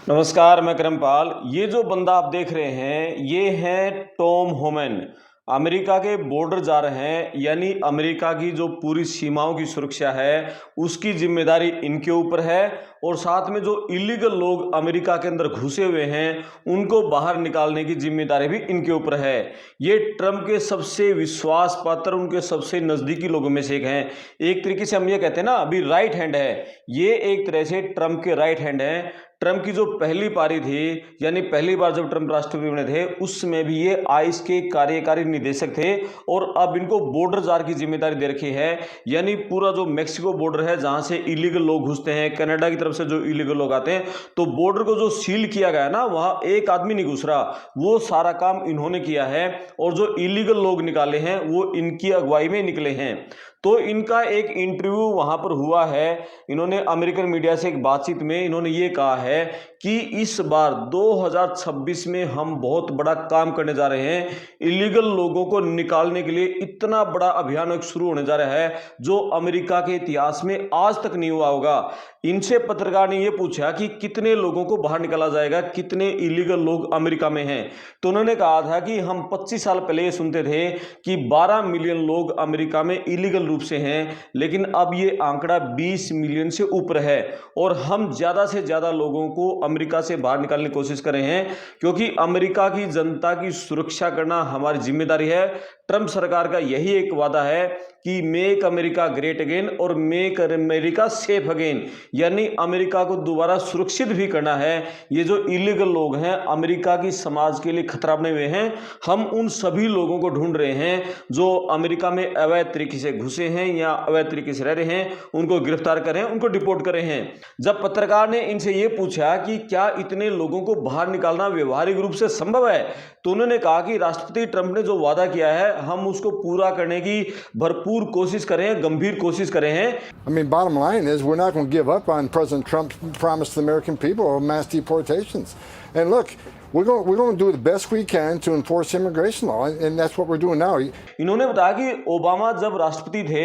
नमस्कार, मैं करमपाल। ये जो बंदा आप देख रहे हैं, ये है टॉम होमन। अमेरिका के बॉर्डर जा रहे हैं, यानी अमेरिका की जो पूरी सीमाओं की सुरक्षा है, उसकी जिम्मेदारी इनके ऊपर है। और साथ में जो इलीगल लोग अमेरिका के अंदर घुसे हुए हैं, उनको बाहर निकालने की जिम्मेदारी भी इनके ऊपर है। ये ट्रंप के सबसे विश्वास पात्र, उनके सबसे नज़दीकी लोगों में से एक हैं। एक तरीके से हम ये कहते हैं ना, अभी राइट हैंड है, ये एक तरह से ट्रंप के राइट हैंड हैं। ट्रंप की जो पहली पारी थी, यानी पहली बार जब ट्रंप राष्ट्रपति बने थे, उसमें भी ये आइस के कार्यकारी निदेशक थे। और अब इनको बॉर्डर जार की जिम्मेदारी दे रखी है, यानी पूरा जो मेक्सिको बॉर्डर है, जहां से इलीगल लोग घुसते हैं, कनाडा की तरफ से जो इलीगल लोग आते हैं, तो बॉर्डर को जो सील किया गया ना, वहां एक आदमी नहीं घुस रहा, वो सारा काम इन्होंने किया है। और जो इलीगल लोग निकाले हैं, वो इनकी अगुवाई में निकले हैं। तो इनका एक इंटरव्यू वहां पर हुआ है। इन्होंने अमेरिकन मीडिया से एक बातचीत में इन्होंने ये कहा है कि इस बार 2026 में हम बहुत बड़ा काम करने जा रहे हैं। इलीगल लोगों को निकालने के लिए इतना बड़ा अभियान एक शुरू होने जा रहा है, जो अमेरिका के इतिहास में आज तक नहीं हुआ होगा। इनसे पत्रकार ने यह पूछा कि कितने लोगों को बाहर निकाला जाएगा, कितने इलीगल लोग अमेरिका में हैं। तो उन्होंने कहा था कि हम 25 साल पहले ये सुनते थे कि 12 मिलियन लोग अमेरिका में इलीगल रूप से हैं, लेकिन अब ये आंकड़ा 20 मिलियन से ऊपर है। और हम ज्यादा से ज्यादा लोगों को अमेरिका से बाहर निकालने की कोशिश कर रहे हैं, क्योंकि अमेरिका की जनता की सुरक्षा करना हमारी जिम्मेदारी है। ट्रंप सरकार का यही एक वादा है कि मेक अमेरिका ग्रेट अगेन और मेक अमेरिका सेफ अगेन, यानी अमेरिका को दोबारा सुरक्षित भी करना है। ये जो इलीगल लोग हैं, अमेरिका की समाज के लिए खतरा बने हुए हैं, हम उन सभी लोगों को ढूंढ रहे हैं जो अमेरिका में अवैध तरीके से घुसे हैं या अवैध तरीके से रह रहे हैं, उनको गिरफ्तार करें, उनको डिपोर्ट करें हैं। जब पत्रकार ने इनसे ये पूछा कि क्या इतने लोगों को बाहर निकालना व्यवहारिक रूप से संभव है, तो उन्होंने कहा कि राष्ट्रपति ट्रंप ने जो वादा किया है, हम उसको पूरा करने की भरपूर कोशिश करें, गंभीर कोशिश करें हैं। I mean, bottom line is we're not going to give up on President Trump's promise to the American people of mass deportations. And look, we're going to do the best we can to enforce immigration law, and that's what we're doing now. इन्होंने बताया कि Obama जब राष्ट्रपति थे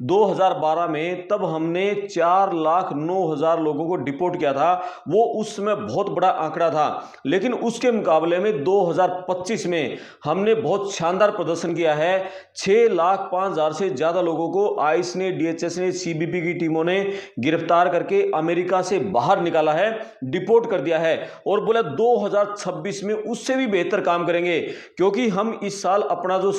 2012 में, तब हमने 4,09,000 लोगों को डिपोर्ट किया था। वो उस समय बहुत बड़ा आंकड़ा था, लेकिन उसके मुकाबले में 2025 में हमने बहुत शानदार प्रदर्शन किया है। 6,05,000 से ज्यादा लोगों को आइस ने, डीएचएस ने, सीबीपी की टीमों ने गिरफ्तार करके अमेरिका से बाहर निकाला है, डिपोर्ट कर दिया है। और बोला 2026 में उससे भी बेहतर काम करेंगे, क्योंकि हम इस साल अपना जो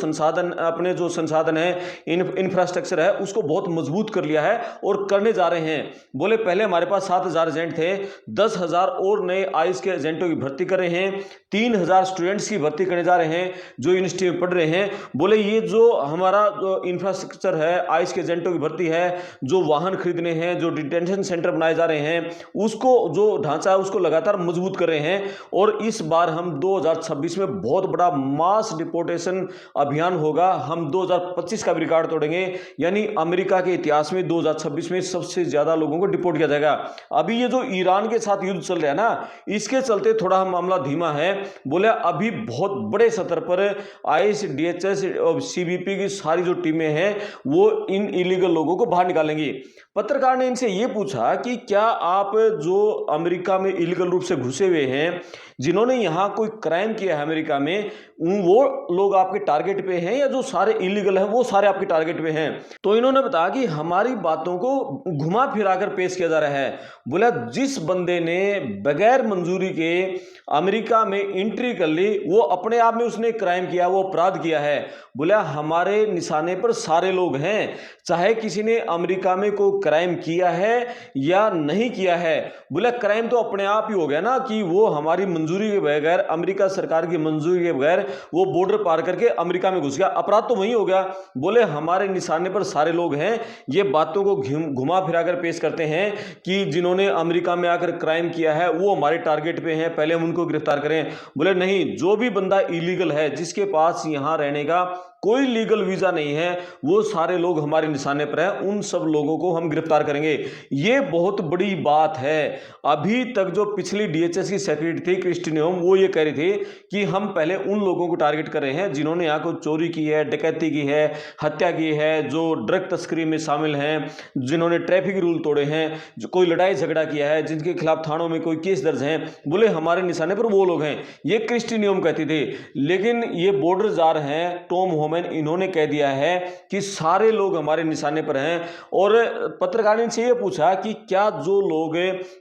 संसाधन है, इंफ्रास्ट्रक्चर है, उसको बहुत मजबूत कर लिया है और करने जा रहे हैं। बोले पहले हमारे पास 7,000 एजेंट थे, 10,000 और नए आइस के एजेंटों की भर्ती कर रहे हैं, 3,000 स्टूडेंट्स की भर्ती करने जा रहे हैं जो यूनिवर्सिटी में पढ़ रहे हैं। बोले ये जो हमारा जो इंफ्रास्ट्रक्चर है, आइस के एजेंटों की भर्ती है, जो वाहन खरीदने हैं, जो डिटेंशन सेंटर बनाए जा रहे हैं, उसको जो ढांचा है उसको लगातार मजबूत कर रहे हैं। और इस बार हम 2026 में बहुत बड़ा मास डिपोर्टेशन अभियान होगा। हम 2025 का भी रिकॉर्ड तोड़ेंगे, यानी अमेरिका के इतिहास में 2026 में सबसे ज्यादा लोगों को डिपोर्ट किया जाएगा। अभी ये जो ईरान के साथ युद्ध चल रहा है ना, इसके चलते थोड़ा मामला धीमा है। बोले अभी बहुत बड़े स्तर पर आईएस, डीएचएस और सीबीपी की सारी जो टीमें हैं, वो इन इलीगल लोगों को बाहर निकालेंगी। पत्रकार ने इनसे यह पूछा कि क्या आप जो अमेरिका में इलीगल रूप से घुसे हुए हैं, जिन्होंने यहां कोई क्राइम किया है अमेरिका में, वो लोग आपके टारगेट पे हैं, या जो सारे इलीगल हैं वो सारे आपके टारगेट पे हैं? तो इन्होंने बताया कि हमारी बातों को घुमा फिराकर पेश किया जा रहा है। बोला जिस बंदे ने बगैर मंजूरी के अमेरिका में एंट्री कर ली, वो अपने आप में उसने क्राइम किया, वो अपराध किया है। बोला हमारे निशाने पर सारे लोग हैं, चाहे किसी ने अमेरिका में कोई क्राइम किया है या नहीं किया है। बोला क्राइम तो अपने आप ही हो गया ना, कि वो हमारी मंजूरी के बगैर, अमेरिका सरकार की मंजूरी के बगैर वो बॉर्डर पार करके अमेरिका में घुस गया, अपराध तो वही हो गया। बोले हमारे निशाने पर सारे लोग हैं। ये बातों को घुमा फिराकर पेश करते हैं कि जिन्होंने अमेरिका में आकर क्राइम किया है वो हमारे टारगेट पे हैं, पहले हम उनको गिरफ्तार करें। बोले नहीं, जो भी बंदा इलीगल है, जिसके पास यहां रहने का कोई लीगल वीजा नहीं है, वो सारे लोग हमारे निशाने पर हैं, उन सब लोगों को हम गिरफ्तार करेंगे। ये बहुत बड़ी बात है। अभी तक जो पिछली डीएचएस की सेक्रेटरी थी क्रिस्टी नोएम, वो ये कह रही थी कि हम पहले उन लोगों को टारगेट कर रहे हैं जिन्होंने यहाँ को चोरी की है, डकैती की है, हत्या की है, जो ड्रग तस्करी में शामिल हैं, जिन्होंने ट्रैफिक रूल तोड़े हैं, जो कोई लड़ाई झगड़ा किया है, जिनके खिलाफ थानों में कोई केस दर्ज हैं, बोले हमारे निशाने पर वो लोग हैं। ये क्रिस्टी नोएम कहती थी। लेकिन ये बॉर्डर जार हैं टॉम होमन, इन्होंने कह दिया है कि सारे लोग हमारे निशाने पर हैं। और पत्रकार ने से ये पूछा कि क्या जो लोग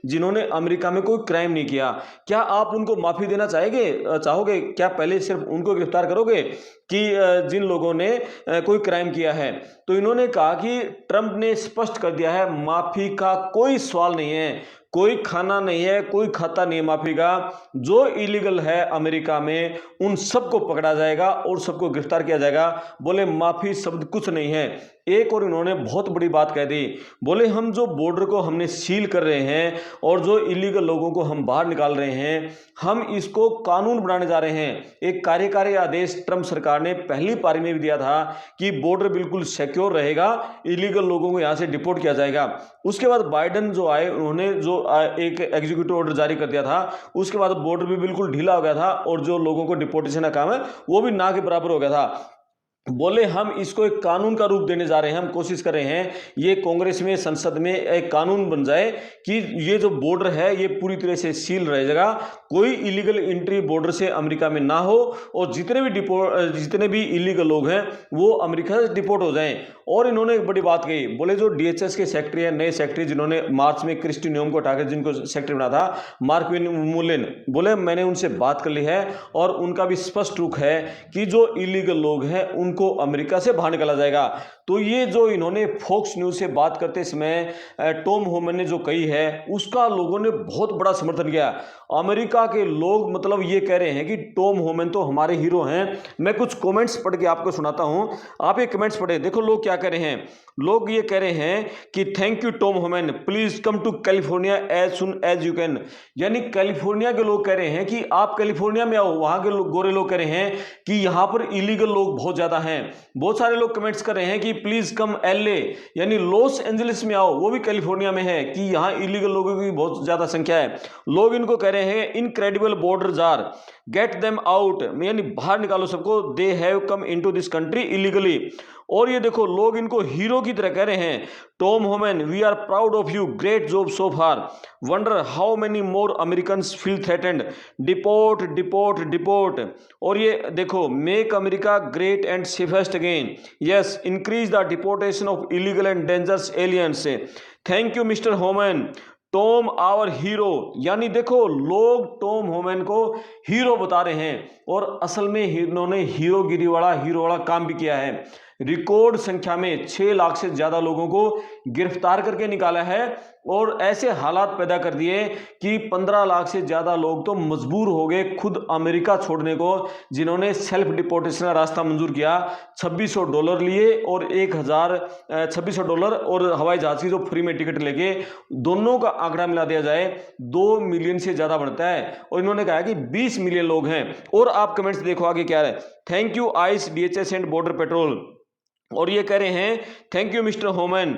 जिन्होंने अमेरिका में कोई क्राइम नहीं किया, क्या आप उनको माफी देना चाहोगे? क्या पहले सिर्फ उनको गिरफ्तार करोगे कि जिन लोगों ने कोई क्राइम किया है? तो इन्होंने कहा कि ट्रंप ने स्पष्ट कर दिया है, माफी का कोई सवाल नहीं है, कोई खाना नहीं है, कोई खाता नहीं है माफी का। जो इलीगल है अमेरिका में उन सबको पकड़ा जाएगा और सबको गिरफ्तार किया जाएगा। बोले माफी शब्द कुछ नहीं है। एक और इन्होंने बहुत बड़ी बात कह दी, बोले हम जो बॉर्डर को हमने सील कर रहे हैं और जो इलीगल लोगों को हम बाहर निकाल रहे हैं, हम इसको कानून बनाने जा रहे हैं। एक कार्यकारी आदेश ट्रंप सरकार ने पहली पारी में भी दिया था कि बॉर्डर बिल्कुल सिक्योर रहेगा, इलीगल लोगों को यहां से डिपोर्ट किया जाएगा। उसके बाद बाइडेन जो आए, उन्होंने जो एक एग्जीक्यूटिव ऑर्डर जारी कर दिया था, उसके बाद बॉर्डर भी बिल्कुल ढीला हो गया था और जो लोगों को डिपोर्टेशन का काम है वो भी ना के बराबर हो गया था। बोले हम इसको एक कानून का रूप देने जा रहे हैं, हम कोशिश कर रहे हैं ये कांग्रेस में, संसद में एक कानून बन जाए कि ये जो बॉर्डर है ये पूरी तरह से सील रहेगा, कोई इलीगल एंट्री बॉर्डर से अमेरिका में ना हो और जितने भी इलीगल लोग हैं वो अमेरिका से डिपोर्ट हो जाएं। और इन्होंने एक बड़ी बात कही, बोले जो डीएचएस के सेक्रेटरी है, नए सेक्रेटरी जिन्होंने मार्च में क्रिस्टी नोएम को हटाकर जिनको सेक्रेटरी बना था, मार्क मुलेन, बोले मैंने उनसे बात कर ली है और उनका भी स्पष्ट रुख है कि जो इलीगल लोग हैं उनको अमेरिका से बाहर निकाला जाएगा। तो ये जो इन्होंने फॉक्स न्यूज से बात करते समय टॉम होमन ने जो कही है, उसका लोगों ने बहुत बड़ा समर्थन किया। अमेरिका के लोग मतलब ये कह रहे हैं कि टॉम होमन तो हमारे हीरो हैं। मैं कुछ कमेंट्स पढ़ के आपको सुनाता हूं, आप ये कमेंट्स पढ़े, देखो लोग क्या कह रहे हैं। लोग ये कह रहे हैं कि thank you Tom Homan, please come to California as soon as you can. यानी कैलिफोर्निया के लोग कह रहे हैं कि आप कैलिफोर्निया में आओ। वहां के लोग, गोरे लोग कह रहे हैं कि यहां पर इलीगल लोग बहुत ज्यादा हैं। बहुत सारे लोग कमेंट्स कर रहे हैं कि प्लीज कम एलए, यानी लॉस एंजलिस में आओ, वो भी कैलिफोर्निया में है, कि यहां इलीगल लोगों की बहुत ज्यादा संख्या है। लोग इनको कह रहे हैं incredible border jar, get them out, यानी बाहर निकालो सबको, they have come into this country illegally. और ये देखो लोग इनको हीरो की तरह कह रहे हैं, Tom Homan we are proud of you, great job so far, wonder how many more Americans feel threatened, deport deport deport. और ये देखो make America great and safest again, yes increase the deportation of illegal and dangerous aliens, thank you mister Homan, Tom our hero. यानी देखो लोग Tom human को hero बता रहे हैं और असल में इन्होंने हीरो वाला काम भी किया है। रिकॉर्ड संख्या में 6 लाख से ज्यादा लोगों को गिरफ्तार करके निकाला है और ऐसे हालात पैदा कर दिए कि 15 लाख से ज्यादा लोग तो मजबूर हो गए खुद अमेरिका छोड़ने को, जिन्होंने सेल्फ डिपोर्टेशन का रास्ता मंजूर किया। $2600 लिए और $2600 और हवाई जहाज की जो फ्री में टिकट लेके, दोनों का आंकड़ा मिला दिया जाए 2 मिलियन से ज्यादा बनता है। और इन्होंने कहा कि 20 मिलियन लोग हैं। और आप कमेंट्स देखो आगे क्या है, thank you ICE, DHS and border patrol. और ये कह रहे हैं thank you mister Homan,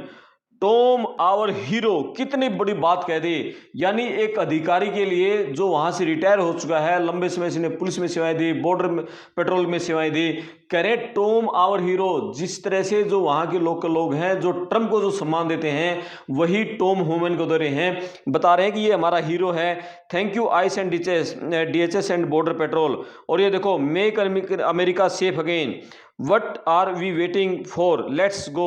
Tom our hero. कितनी बड़ी बात कह दी। यानी एक अधिकारी के लिए जो वहां से रिटायर हो चुका है, लंबे समय से पुलिस में सेवाएं दी, बॉर्डर पेट्रोल में सेवाएं दी, कह रहे टॉम आवर हीरो। जिस तरह से जो वहां के लोकल लोग हैं जो ट्रंप को जो सम्मान देते हैं, वही टॉम होमन को दे रहे हैं, बता रहे हैं कि ये हमारा हीरो है। Thank you ice and DHS and border patrol. और ये देखो make America safe again, What are we waiting for? Let's go.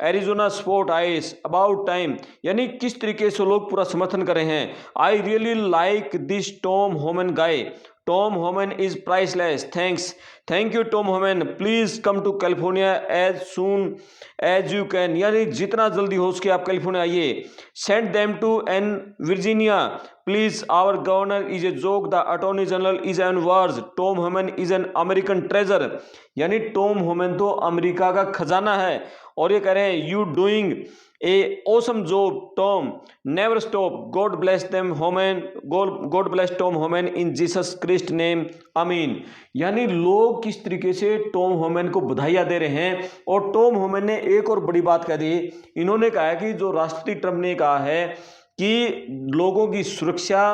Arizona sport ice about time. यानी किस तरीके से लोग पूरा समर्थन कर रहे हैं। I really like this Tom Homan guy. Tom Homan is priceless. Thanks. Thank you Tom Homan. Please come to California as soon as you can. यानी जितना जल्दी हो सके आप कैलिफोर्निया आइए। Send them to Virginia. Please our governor is a joke, the attorney general is an verge, Tom Homan is an American treasure. यानी Tom Homan तो America का खजाना है। और ये कह रहे हैं you doing a awesome job Tom, never stop, God bless them Homan, God bless Tom Homan in Jesus Christ name, आमीन। यानी लोग किस तरीके से टॉम होमन को बधाइयां दे रहे हैं। और टॉम होमन ने एक और बड़ी बात कह दी, इन्होंने कहा है कि जो राष्ट्रपति ट्रंप ने कहा है कि लोगों की सुरक्षा,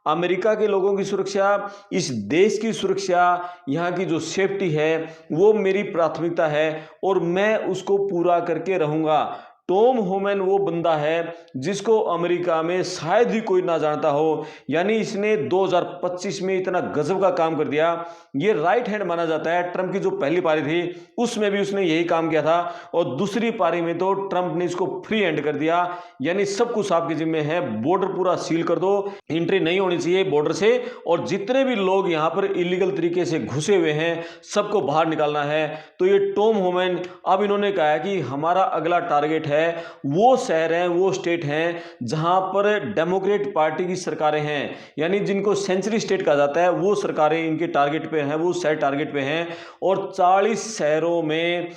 अमेरिका के लोगों की सुरक्षा, इस देश की सुरक्षा, यहाँ की जो सेफ्टी है वो मेरी प्राथमिकता है और मैं उसको पूरा करके रहूंगा। टॉम होमन वो बंदा है जिसको अमेरिका में शायद ही कोई ना जानता हो। यानी इसने 2025 में इतना गजब का काम कर दिया। ये राइट हैंड माना जाता है ट्रंप की। जो पहली पारी थी उसमें भी उसने यही काम किया था और दूसरी पारी में तो ट्रंप ने इसको फ्री हैंड कर दिया। यानी सब कुछ आपके जिम्मे है, बॉर्डर पूरा सील कर दो, एंट्री नहीं होनी चाहिए बॉर्डर से, और जितने भी लोग यहाँ पर इलीगल तरीके से घुसे हुए हैं सबको बाहर निकालना है। तो ये टॉम होमन, अब इन्होंने कहा है कि हमारा अगला टारगेट है वो शहर हैं, वो स्टेट हैं जहां पर डेमोक्रेट पार्टी की सरकारें हैं, यानी जिनको सेंचुरी स्टेट कहा जाता है, वो सरकारें इनके टारगेट पे हैं, वो शहर टारगेट पे हैं। और 40 शहरों में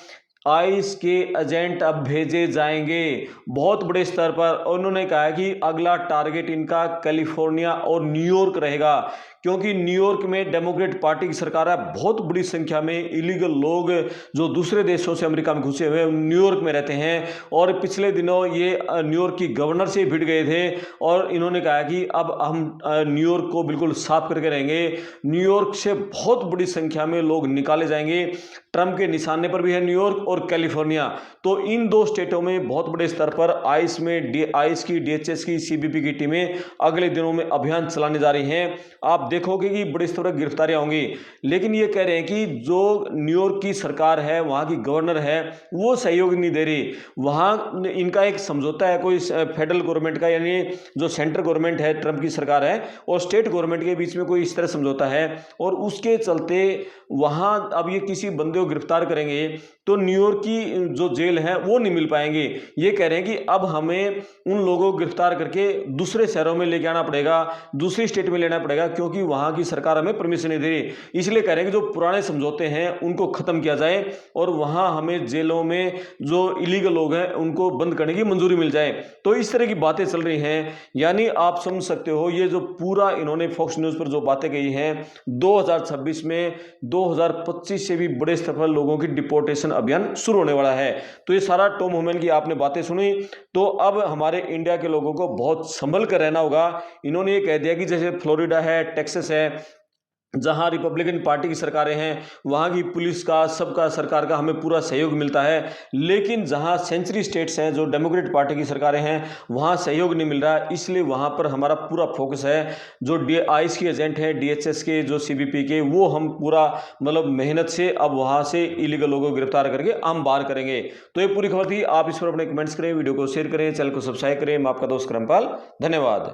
आइस के एजेंट अब भेजे जाएंगे बहुत बड़े स्तर पर। और उन्होंने कहा है कि अगला टारगेट इनका कैलिफोर्निया और न्यूयॉर्क रहेगा, क्योंकि न्यूयॉर्क में डेमोक्रेट पार्टी की सरकार है। बहुत बड़ी संख्या में इलीगल लोग जो दूसरे देशों से अमेरिका में घुसे हुए न्यूयॉर्क में रहते हैं। और पिछले दिनों ये न्यूयॉर्क की गवर्नर से भिड़ गए थे और इन्होंने कहा कि अब हम न्यूयॉर्क को बिल्कुल साफ करके रहेंगे। न्यूयॉर्क से बहुत बड़ी संख्या में लोग निकाले जाएंगे। ट्रंप के निशाने पर भी है न्यूयॉर्क और कैलिफोर्निया। तो इन दो स्टेटों में बहुत बड़े स्तर पर आइस की, डीएचएस की, सीबीपी की टीमें अगले दिनों में अभियान चलाने जा रही हैं। आप देखोगे कि बड़ी स्तर पर गिरफ्तारियां होंगी। लेकिन ये कह रहे हैं कि जो न्यूयॉर्क की सरकार है, वहां की गवर्नर है, वो सहयोग नहीं दे रही। वहां इनका एक समझौता है कोई फेडरल गवर्नमेंट का, यानी जो सेंट्रल गवर्नमेंट है, ट्रंप की सरकार है, और स्टेट गवर्नमेंट के बीच में कोई इस तरह समझौता है। और उसके चलते वहां अब ये किसी बंदे को गिरफ्तार करेंगे तो न्यूयॉर्क की जो जेल है वो नहीं मिल पाएंगे। ये कह रहे हैं कि अब हमें उन लोगों को गिरफ्तार करके दूसरे शहरों में लेके आना पड़ेगा, दूसरी स्टेट में लेना पड़ेगा, क्योंकि वहां की सरकार हमें परमिशन नहीं दे रही। इसलिए कह रहे हैं कि जो पुराने समझौते हैं उनको खत्म किया जाए और वहां हमें जेलों में जो इलीगल लोग हैं उनको बंद करने की मंजूरी मिल जाए। तो इस तरह की बातें चल रही हैं। यानी आप समझ सकते हो ये जो पूरा इन्होंने फॉक्स न्यूज पर जो बातें कही हैं, 2026 में 2025 से भी बड़े स्तर पर लोगों की डिपोर्टेशन अभियान शुरू होने वाला है। तो ये सारा टॉम होमन की आपने बातें सुनी। तो अब हमारे इंडिया के लोगों को बहुत संभल कर रहना होगा। इन्होंने ये कह दिया कि जैसे फ्लोरिडा है, टेक्सास है, जहां रिपब्लिकन पार्टी की सरकारें हैं, वहां की पुलिस का, सबका, सरकार का हमें पूरा सहयोग मिलता है। लेकिन जहां सेंचुरी स्टेट्स हैं, जो डेमोक्रेट पार्टी की सरकारें हैं, वहां सहयोग नहीं मिल रहा है। इसलिए वहां पर हमारा पूरा फोकस है। जो आइस के एजेंट हैं, डीएचएस के, जो सीबीपी के, वो हम पूरा मतलब मेहनत से अब वहां से इलीगल लोगों को गिरफ्तार करके हम बाहर करेंगे। तो ये पूरी खबर थी। आप इस पर अपने कमेंट्स करें, वीडियो को शेयर करें, चैनल को सब्सक्राइब करें। मैं आपका दोस्त करमपाल, धन्यवाद।